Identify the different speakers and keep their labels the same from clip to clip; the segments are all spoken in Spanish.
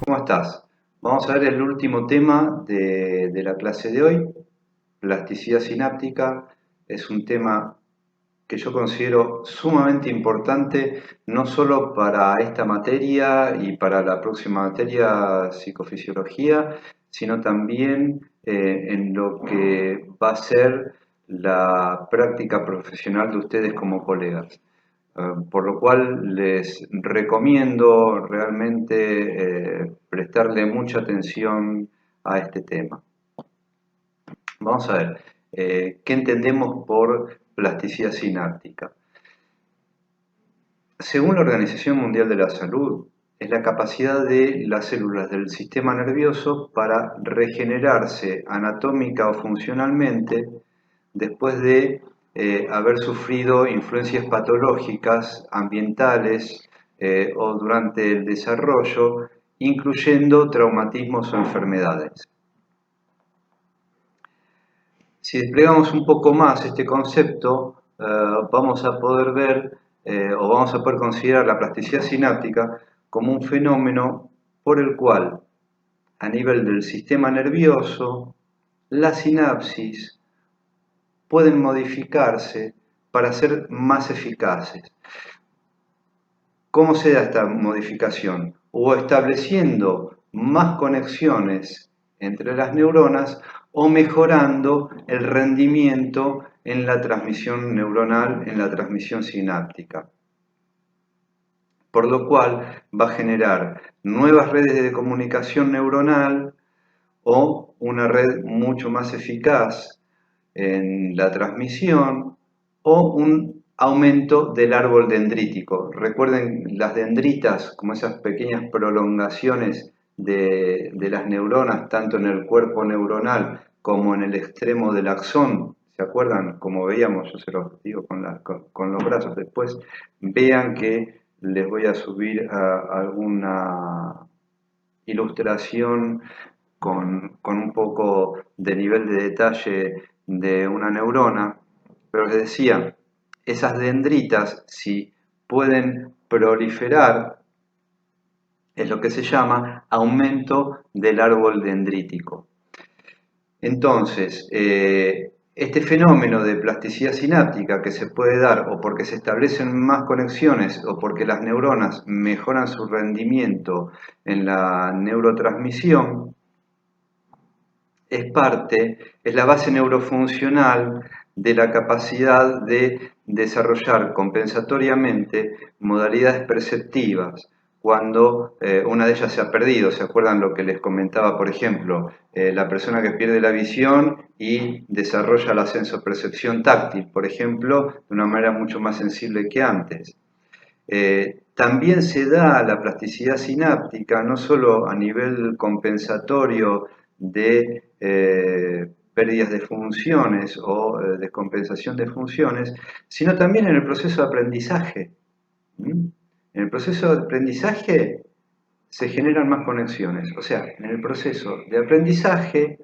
Speaker 1: ¿Cómo estás? Vamos a ver el último tema de la clase de hoy. Plasticidad sináptica es un tema que yo considero sumamente importante, no solo para esta materia y para la próxima materia, psicofisiología, sino también en lo que va a ser la práctica profesional de ustedes como colegas. Por lo cual les recomiendo realmente prestarle mucha atención a este tema. Vamos a ver, ¿qué entendemos por plasticidad sináptica? Según la Organización Mundial de la Salud, es la capacidad de las células del sistema nervioso para regenerarse anatómica o funcionalmente después de haber sufrido influencias patológicas, ambientales o durante el desarrollo, incluyendo traumatismos o enfermedades. Si desplegamos un poco más este concepto, vamos a poder ver o vamos a poder considerar la plasticidad sináptica como un fenómeno por el cual, a nivel del sistema nervioso, la sinapsis pueden modificarse para ser más eficaces. ¿Cómo se da esta modificación? O estableciendo más conexiones entre las neuronas o mejorando el rendimiento en la transmisión neuronal, en la transmisión sináptica. Por lo cual va a generar nuevas redes de comunicación neuronal o una red mucho más eficaz en la transmisión o un aumento del árbol dendrítico. Recuerden las dendritas como esas pequeñas prolongaciones de las neuronas, tanto en el cuerpo neuronal como en el extremo del axón. ¿Se acuerdan? Como veíamos, yo se los digo con los brazos. Después vean que les voy a subir alguna ilustración con un poco de nivel de detalle de una neurona, pero les decía, esas dendritas, si pueden proliferar, es lo que se llama aumento del árbol dendrítico. Entonces, este fenómeno de plasticidad sináptica que se puede dar o porque se establecen más conexiones o porque las neuronas mejoran su rendimiento en la neurotransmisión, es la base neurofuncional de la capacidad de desarrollar compensatoriamente modalidades perceptivas cuando una de ellas se ha perdido. ¿Se acuerdan lo que les comentaba, por ejemplo, la persona que pierde la visión y desarrolla la sensopercepción táctil, por ejemplo, de una manera mucho más sensible que antes? También se da la plasticidad sináptica no solo a nivel compensatorio de pérdidas de funciones o descompensación de funciones, sino también en el proceso de aprendizaje. ¿Mm? En el proceso de aprendizaje se generan más conexiones, o sea, en el proceso de aprendizaje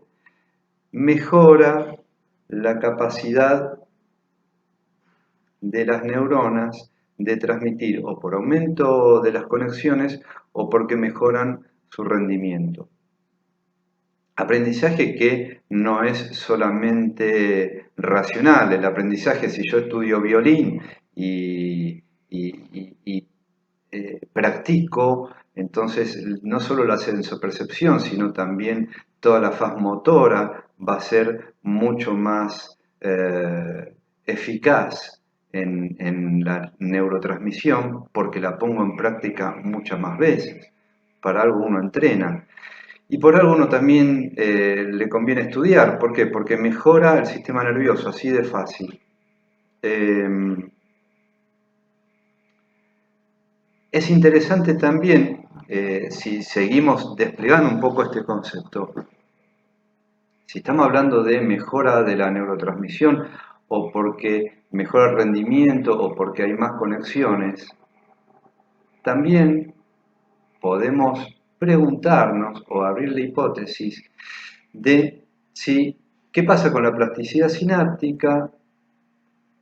Speaker 1: mejora la capacidad de las neuronas de transmitir o por aumento de las conexiones o porque mejoran su rendimiento. Aprendizaje que no es solamente racional. El aprendizaje, si yo estudio violín y practico, entonces no solo la sensopercepción, sino también toda la faz motora va a ser mucho más eficaz en la neurotransmisión porque la pongo en práctica muchas más veces. Para algo uno entrena. Y por algo uno también le conviene estudiar. ¿Por qué? Porque mejora el sistema nervioso, así de fácil. Es interesante también, si seguimos desplegando un poco este concepto, si estamos hablando de mejora de la neurotransmisión o porque mejora el rendimiento o porque hay más conexiones, también podemos preguntarnos o abrir la hipótesis de si, qué pasa con la plasticidad sináptica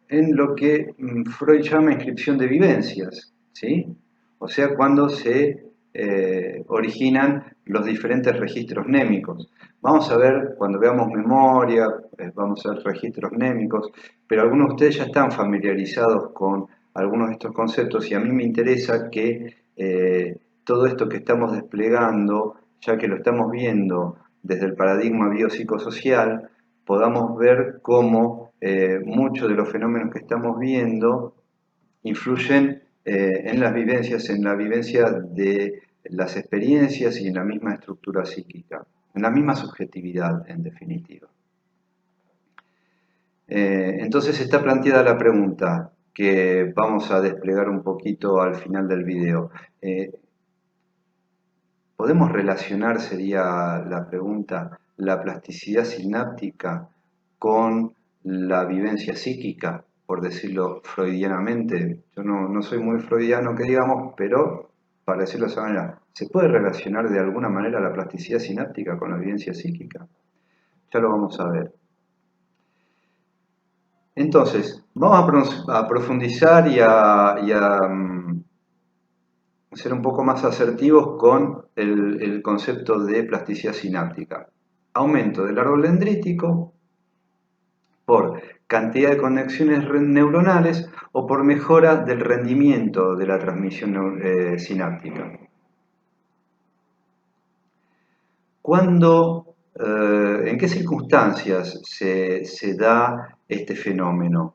Speaker 1: en lo que Freud llama inscripción de vivencias, ¿sí? O sea, cuando se originan los diferentes registros némicos. Vamos a ver, cuando veamos memoria, vamos a ver registros némicos, pero algunos de ustedes ya están familiarizados con algunos de estos conceptos y a mí me interesa que todo esto que estamos desplegando, ya que lo estamos viendo desde el paradigma biopsicosocial, podamos ver cómo muchos de los fenómenos que estamos viendo influyen en las vivencias, en la vivencia de las experiencias y en la misma estructura psíquica, en la misma subjetividad, en definitiva. Entonces está planteada la pregunta que vamos a desplegar un poquito al final del video. ¿Podemos relacionar, sería la pregunta, la plasticidad sináptica con la vivencia psíquica, por decirlo freudianamente? Yo no soy muy freudiano, que digamos, pero para decirlo de esa manera, ¿se puede relacionar de alguna manera la plasticidad sináptica con la vivencia psíquica? Ya lo vamos a ver. Entonces, vamos a profundizar y a ser un poco más asertivos con el concepto de plasticidad sináptica. Aumento del árbol dendrítico por cantidad de conexiones neuronales o por mejora del rendimiento de la transmisión sináptica. ¿En qué circunstancias se da este fenómeno?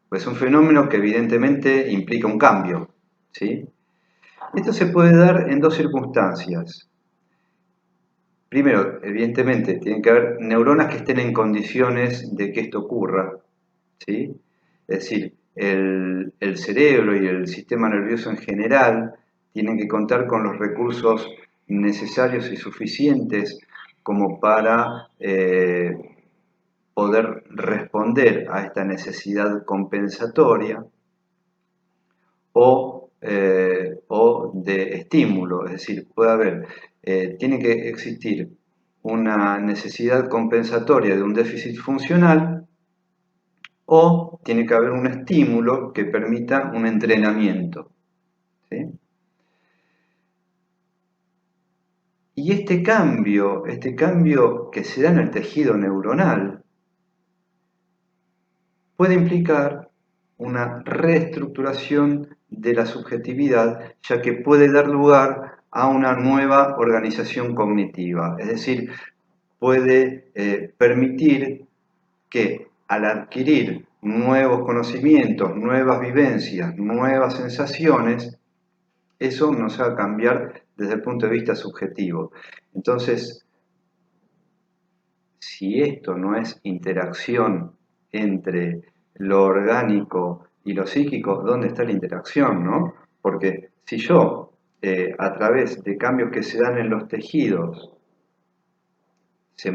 Speaker 1: Pues es un fenómeno que evidentemente implica un cambio, ¿sí? Esto se puede dar en dos circunstancias. Primero, evidentemente, tienen que haber neuronas que estén en condiciones de que esto ocurra, ¿sí? Es decir, el cerebro y el sistema nervioso en general tienen que contar con los recursos necesarios y suficientes como para poder responder a esta necesidad compensatoria o de estímulo, es decir, tiene que existir una necesidad compensatoria de un déficit funcional o tiene que haber un estímulo que permita un entrenamiento, ¿sí? Y este cambio que se da en el tejido neuronal puede implicar una reestructuración de la subjetividad, ya que puede dar lugar a una nueva organización cognitiva, es decir, puede permitir que al adquirir nuevos conocimientos, nuevas vivencias, nuevas sensaciones, eso nos haga cambiar desde el punto de vista subjetivo. Entonces, si esto no es interacción entre lo orgánico y lo psíquico, ¿dónde está la interacción, no? Porque si yo, a través de cambios que se dan en los tejidos, se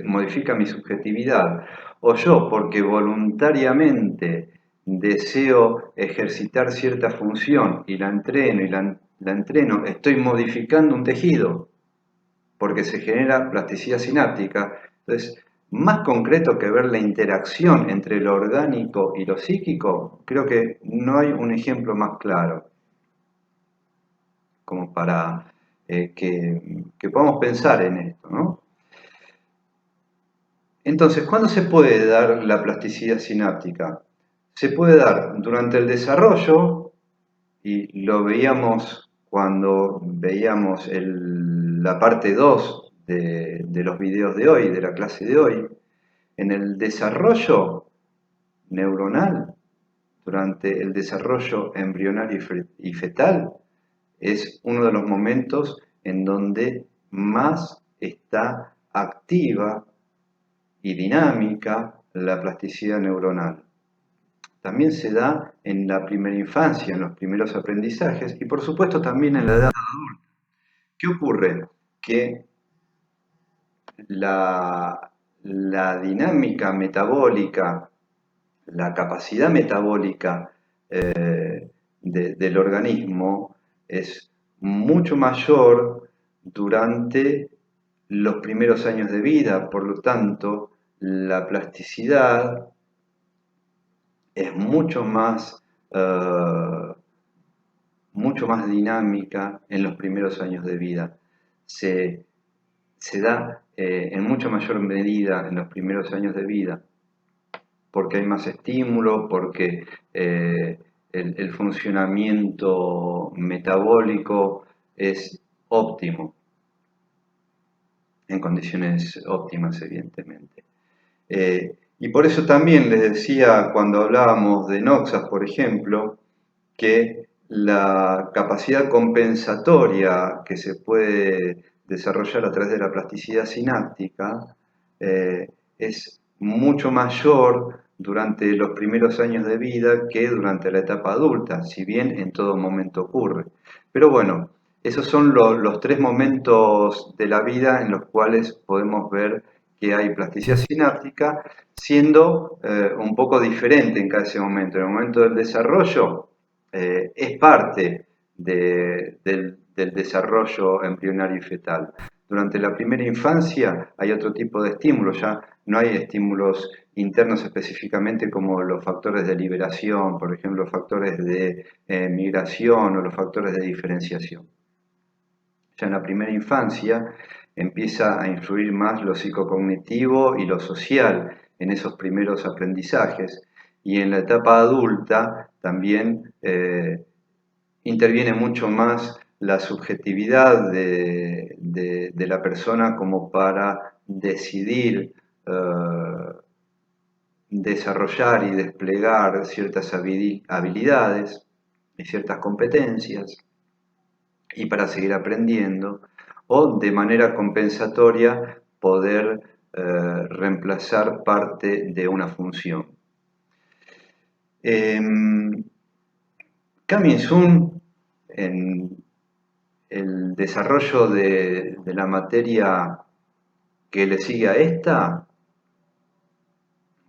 Speaker 1: modifica mi subjetividad, o yo, porque voluntariamente deseo ejercitar cierta función y la entreno la entreno, estoy modificando un tejido, porque se genera plasticidad sináptica. Entonces, más concreto que ver la interacción entre lo orgánico y lo psíquico, creo que no hay un ejemplo más claro como para que podamos pensar en esto, ¿no? Entonces, ¿cuándo se puede dar la plasticidad sináptica? Se puede dar durante el desarrollo, y lo veíamos cuando veíamos la parte 2 de los videos de hoy, de la clase de hoy. En el desarrollo neuronal, durante el desarrollo embrionario y fetal, es uno de los momentos en donde más está activa y dinámica la plasticidad neuronal. También se da en la primera infancia, en los primeros aprendizajes y por supuesto también en la edad adulta. ¿Qué ocurre? Que la dinámica metabólica, la capacidad metabólica del organismo es mucho mayor durante los primeros años de vida, por lo tanto, la plasticidad es mucho mucho más dinámica en los primeros años de vida. Se da en mucha mayor medida en los primeros años de vida, porque hay más estímulo, porque el funcionamiento metabólico es óptimo, en condiciones óptimas, evidentemente. Y por eso también les decía, cuando hablábamos de Noxas, por ejemplo, que la capacidad compensatoria que se puede desarrollar a través de la plasticidad sináptica es mucho mayor durante los primeros años de vida que durante la etapa adulta, si bien en todo momento ocurre. Pero bueno, esos son los tres momentos de la vida en los cuales podemos ver que hay plasticidad sináptica, siendo un poco diferente en cada ese momento. En el momento del desarrollo es parte del desarrollo embrionario y fetal. Durante la primera infancia hay otro tipo de estímulos, ya no hay estímulos internos específicamente como los factores de liberación, por ejemplo, los factores de migración o los factores de diferenciación. Ya en la primera infancia empieza a influir más lo psicocognitivo y lo social en esos primeros aprendizajes, y en la etapa adulta también interviene mucho más la subjetividad de la persona como para decidir desarrollar y desplegar ciertas habilidades y ciertas competencias, y para seguir aprendiendo, o de manera compensatoria poder reemplazar parte de una función. Kamin-Sun, en el desarrollo de la materia que le sigue a esta,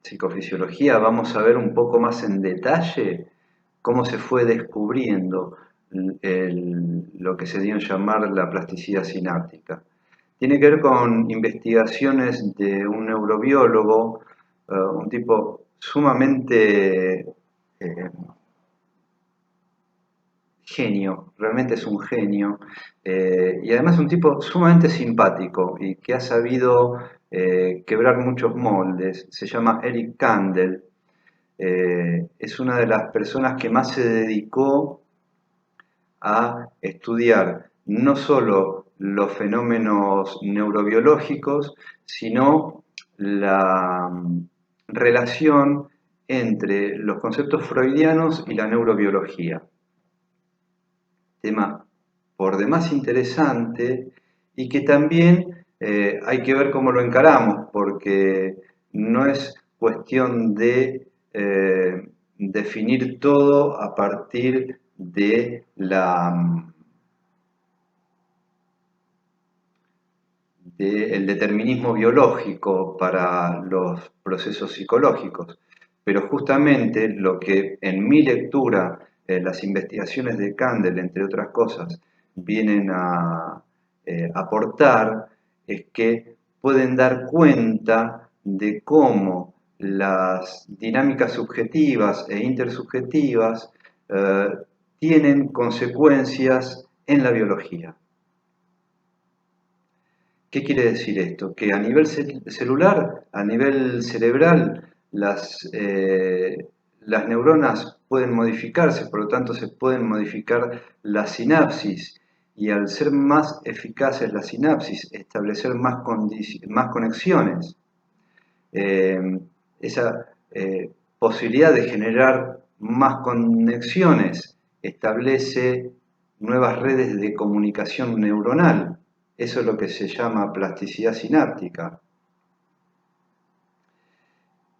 Speaker 1: psicofisiología, vamos a ver un poco más en detalle cómo se fue descubriendo lo que se dio en llamar la plasticidad sináptica. Tiene que ver con investigaciones de un neurobiólogo, un tipo sumamente genio, realmente es un genio, y además un tipo sumamente simpático y que ha sabido quebrar muchos moldes. Se llama Eric Kandel. Es una de las personas que más se dedicó a estudiar no solo los fenómenos neurobiológicos, sino la relación entre los conceptos freudianos y la neurobiología. Tema por demás interesante y que también hay que ver cómo lo encaramos, porque no es cuestión de definir todo a partir de del determinismo biológico para los procesos psicológicos, pero justamente lo que en mi lectura las investigaciones de Kandel, entre otras cosas, vienen a aportar es que pueden dar cuenta de cómo las dinámicas subjetivas e intersubjetivas tienen consecuencias en la biología. ¿Qué quiere decir esto? Que a nivel celular, a nivel cerebral, las neuronas pueden modificarse, por lo tanto se pueden modificar las sinapsis, y al ser más eficaces las sinapsis, establecer más conexiones. Esa posibilidad de generar más conexiones establece nuevas redes de comunicación neuronal. Eso es lo que se llama plasticidad sináptica.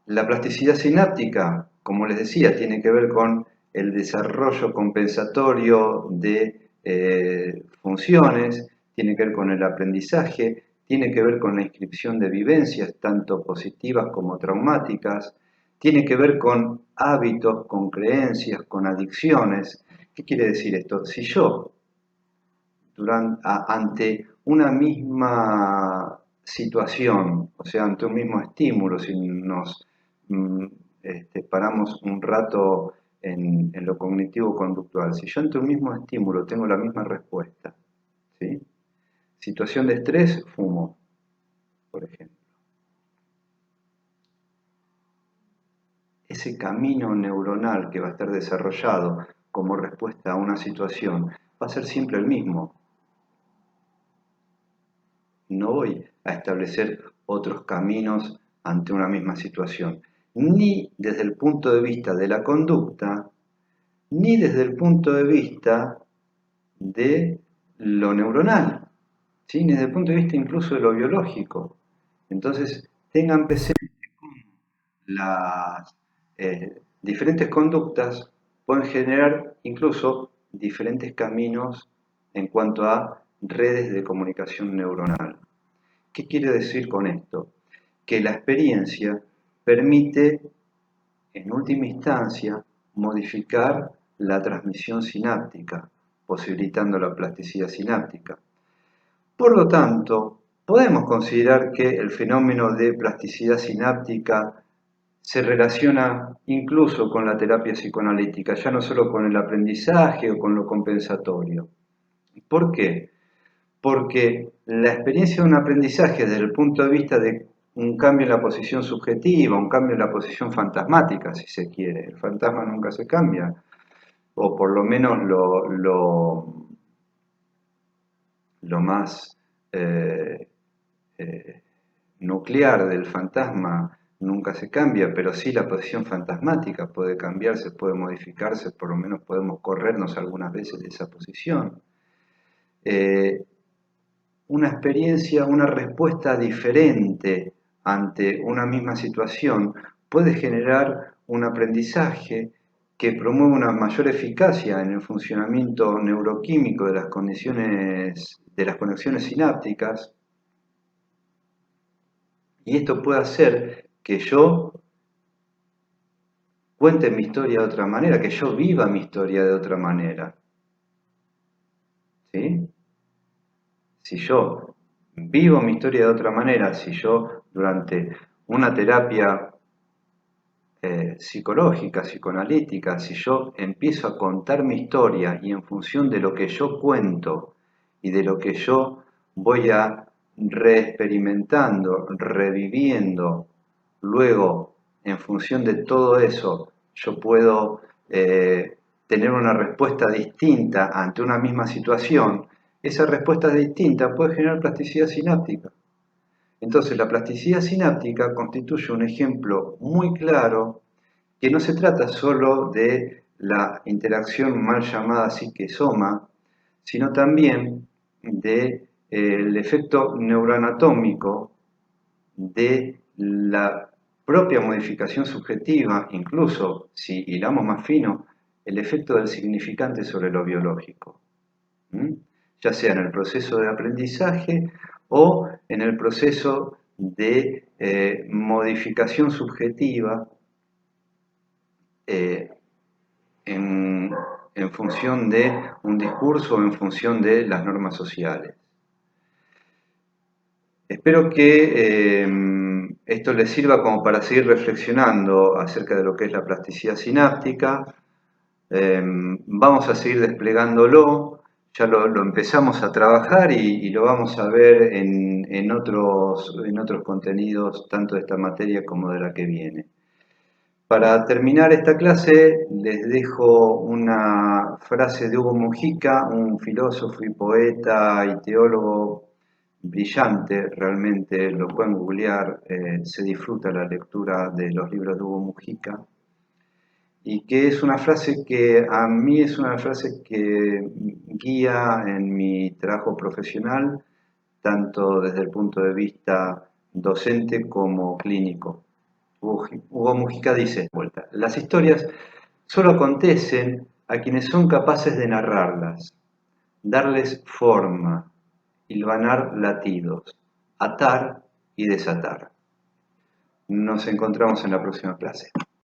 Speaker 1: La plasticidad sináptica, como les decía, tiene que ver con el desarrollo compensatorio de funciones, tiene que ver con el aprendizaje, tiene que ver con la inscripción de vivencias, tanto positivas como traumáticas, tiene que ver con hábitos, con creencias, con adicciones. ¿Qué quiere decir esto? Si yo, ante una misma situación, o sea, ante un mismo estímulo, si nos paramos un rato en lo cognitivo-conductual. Si yo ante un mismo estímulo tengo la misma respuesta, ¿sí? Situación de estrés, fumo, por ejemplo. Ese camino neuronal que va a estar desarrollado como respuesta a una situación va a ser siempre el mismo. No voy a establecer otros caminos ante una misma situación, ni desde el punto de vista de la conducta, ni desde el punto de vista de lo neuronal, ¿sí? Ni desde el punto de vista incluso de lo biológico. Entonces, tengan presente cómo las diferentes conductas pueden generar incluso diferentes caminos en cuanto a redes de comunicación neuronal. ¿Qué quiere decir con esto? Que la experiencia permite, en última instancia, modificar la transmisión sináptica, posibilitando la plasticidad sináptica. Por lo tanto, podemos considerar que el fenómeno de plasticidad sináptica se relaciona incluso con la terapia psicoanalítica, ya no solo con el aprendizaje o con lo compensatorio. ¿Por qué? Porque la experiencia de un aprendizaje desde el punto de vista de un cambio en la posición subjetiva, un cambio en la posición fantasmática, si se quiere, el fantasma nunca se cambia, o por lo menos lo más nuclear del fantasma nunca se cambia, pero sí la posición fantasmática puede cambiarse, puede modificarse, por lo menos podemos corrernos algunas veces de esa posición. Una experiencia, una respuesta diferente ante una misma situación puede generar un aprendizaje que promueve una mayor eficacia en el funcionamiento neuroquímico de las conexiones sinápticas, y esto puede hacer que yo cuente mi historia de otra manera, que yo viva mi historia de otra manera. ¿Sí? Si yo vivo mi historia de otra manera, si yo durante una terapia psicológica, psicoanalítica, si yo empiezo a contar mi historia y en función de lo que yo cuento y de lo que yo voy a reexperimentando, reviviendo, luego en función de todo eso yo puedo tener una respuesta distinta ante una misma situación, esa respuesta distinta puede generar plasticidad sináptica. Entonces, la plasticidad sináptica constituye un ejemplo muy claro que no se trata solo de la interacción mal llamada psique-soma, sino también del efecto neuroanatómico de la propia modificación subjetiva, incluso si hilamos más fino, el efecto del significante sobre lo biológico. Ya sea en el proceso de aprendizaje o en el proceso de modificación subjetiva en función de un discurso o en función de las normas sociales. Espero que esto les sirva como para seguir reflexionando acerca de lo que es la plasticidad sináptica. Vamos a seguir desplegándolo, ya lo empezamos a trabajar y lo vamos a ver en otros contenidos, tanto de esta materia como de la que viene. Para terminar esta clase les dejo una frase de Hugo Mujica, un filósofo y poeta y teólogo brillante, realmente lo pueden googlear, se disfruta la lectura de los libros de Hugo Mujica, y que es una frase que a mí es una frase que guía en mi trabajo profesional, tanto desde el punto de vista docente como clínico. Hugo Mujica dice, las historias solo acontecen a quienes son capaces de narrarlas, darles forma, hilvanar latidos, atar y desatar. Nos encontramos en la próxima clase.